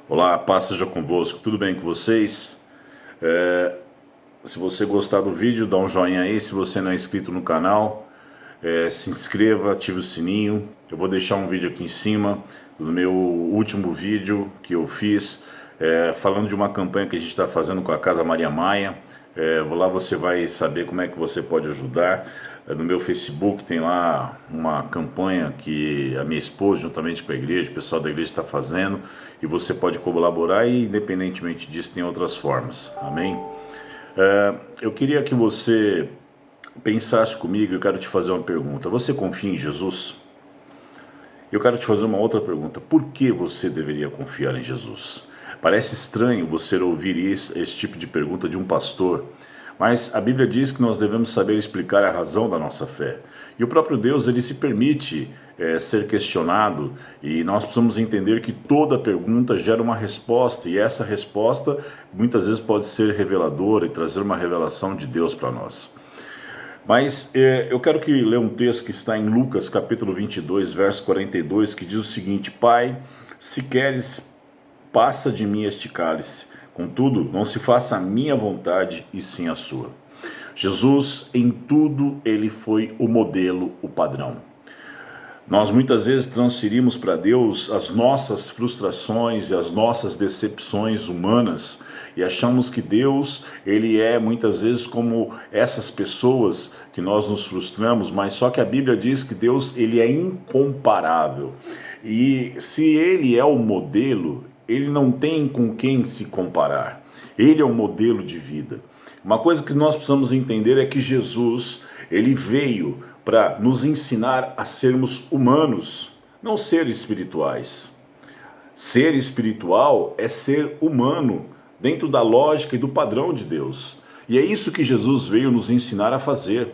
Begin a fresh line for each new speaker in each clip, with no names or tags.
Olá, paz seja convosco, tudo bem com vocês? Se você gostar do vídeo, dá um joinha aí. Se você não é inscrito no canal, se inscreva, ative o sininho. Eu vou deixar um vídeo aqui em cima do meu último vídeo que eu fiz, falando de uma campanha que a gente está fazendo com a Casa Maria Maia. Lá você vai saber como é que você pode ajudar. No meu Facebook tem lá uma campanha que a minha esposa, juntamente com a igreja, o pessoal da igreja está fazendo, e você pode colaborar e, independentemente disso, tem outras formas. Amém? Eu queria que você pensasse comigo. Eu quero te fazer uma pergunta. Você confia em Jesus? Eu quero te fazer uma outra pergunta. Por que você deveria confiar em Jesus? Parece estranho você ouvir esse tipo de pergunta de um pastor, mas a Bíblia diz que nós devemos saber explicar a razão da nossa fé. E o próprio Deus, ele se permite ser questionado, e nós precisamos entender que toda pergunta gera uma resposta, e essa resposta muitas vezes pode ser reveladora e trazer uma revelação de Deus para nós. Mas eu quero ler um texto que está em Lucas capítulo 22, verso 42, que diz o seguinte: Pai, se queres, passa de mim este cálice, contudo, não se faça a minha vontade, e sim a sua. Jesus, em tudo, ele foi o modelo, o padrão. Nós muitas vezes transferimos para Deus as nossas frustrações e as nossas decepções humanas, e achamos que Deus, ele é muitas vezes como essas pessoas que nós nos frustramos, mas só que a Bíblia diz que Deus, ele é incomparável. E se ele é o modelo, ele não tem com quem se comparar. Ele é um modelo de vida. Uma coisa que nós precisamos entender é que Jesus, ele veio para nos ensinar a sermos humanos, não seres espirituais. Ser espiritual é ser humano, dentro da lógica e do padrão de Deus. E é isso que Jesus veio nos ensinar a fazer.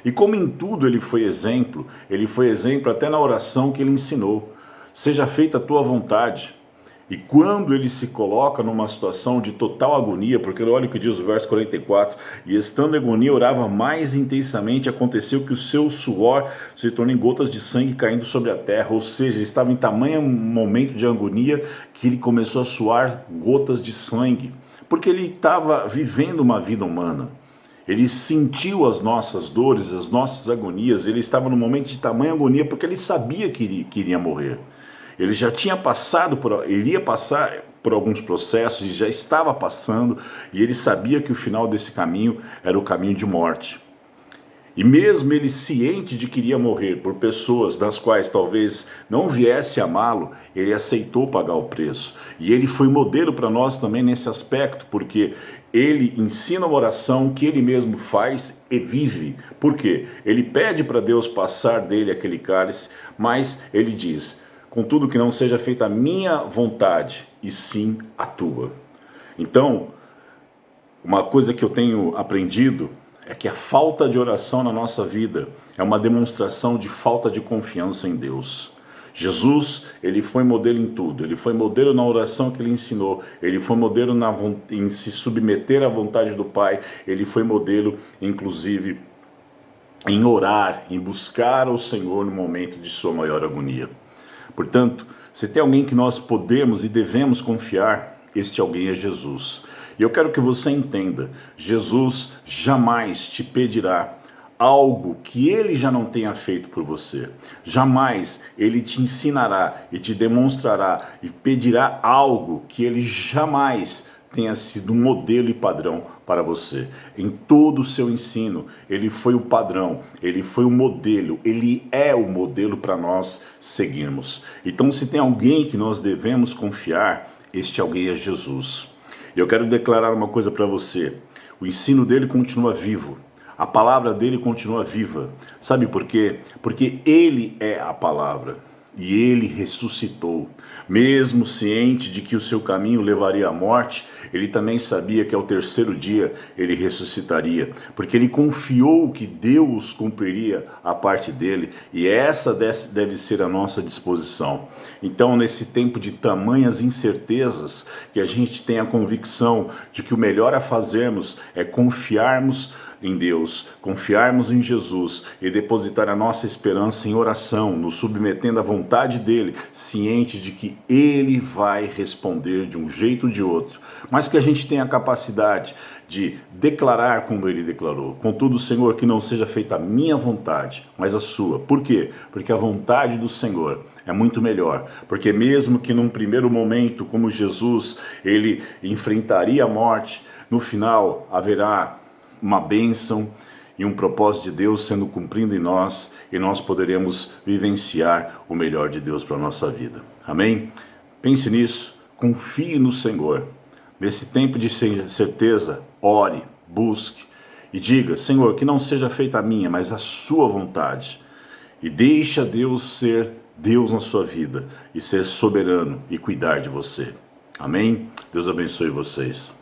E como em tudo ele foi exemplo até na oração que ele ensinou. Seja feita a tua vontade. E quando ele se coloca numa situação de total agonia, porque olha o que diz o verso 44, e estando em agonia orava mais intensamente, aconteceu que o seu suor se tornou em gotas de sangue caindo sobre a terra, ou seja, ele estava em tamanho momento de agonia que ele começou a suar gotas de sangue, porque ele estava vivendo uma vida humana. Ele sentiu as nossas dores, as nossas agonias, ele estava num momento de tamanha agonia porque ele sabia que iria morrer. Ele já tinha passado iria passar por alguns processos, e já estava passando, e ele sabia que o final desse caminho era o caminho de morte. E mesmo ele ciente de que iria morrer por pessoas das quais talvez não viesse a amá-lo, ele aceitou pagar o preço. E ele foi modelo para nós também nesse aspecto, porque ele ensina uma oração que ele mesmo faz e vive. Por quê? Ele pede para Deus passar dele aquele cálice, mas ele diz: contudo, que não seja feita a minha vontade, e sim a tua. Então, uma coisa que eu tenho aprendido é que a falta de oração na nossa vida é uma demonstração de falta de confiança em Deus. Jesus, ele foi modelo em tudo. Ele foi modelo na oração que ele ensinou. Ele foi modelo em se submeter à vontade do Pai. Ele foi modelo, inclusive, em orar, em buscar o Senhor no momento de sua maior agonia. Portanto, se tem alguém que nós podemos e devemos confiar, este alguém é Jesus. E eu quero que você entenda, Jesus jamais te pedirá algo que ele já não tenha feito por você. Jamais ele te ensinará e te demonstrará e pedirá algo que ele jamais tenha sido um modelo e padrão para você. Em todo o seu ensino, ele foi o padrão, ele foi o modelo, ele é o modelo para nós seguirmos. Então, se tem alguém que nós devemos confiar, este alguém é Jesus. E eu quero declarar uma coisa para você: o ensino dele continua vivo, a palavra dele continua viva. Sabe por quê? Porque ele é a palavra. E ele ressuscitou. Mesmo ciente de que o seu caminho levaria à morte, ele também sabia que ao terceiro dia ele ressuscitaria, porque ele confiou que Deus cumpriria a parte dele, e essa deve ser a nossa disposição. Então, nesse tempo de tamanhas incertezas, que a gente tem a convicção de que o melhor a fazermos é confiarmos em Deus, confiarmos em Jesus e depositar a nossa esperança em oração, nos submetendo à vontade dele, ciente de que ele vai responder de um jeito ou de outro, mas que a gente tenha a capacidade de declarar como ele declarou. Contudo, Senhor, que não seja feita a minha vontade, mas a sua. Por quê? Porque a vontade do Senhor é muito melhor. Porque mesmo que num primeiro momento, como Jesus, ele enfrentaria a morte, no final haverá uma bênção e um propósito de Deus sendo cumprido em nós, e nós poderemos vivenciar o melhor de Deus para a nossa vida. Amém? Pense nisso, confie no Senhor. Nesse tempo de certeza, ore, busque e diga: Senhor, que não seja feita a minha, mas a sua vontade. E deixa Deus ser Deus na sua vida e ser soberano e cuidar de você. Amém? Deus abençoe vocês.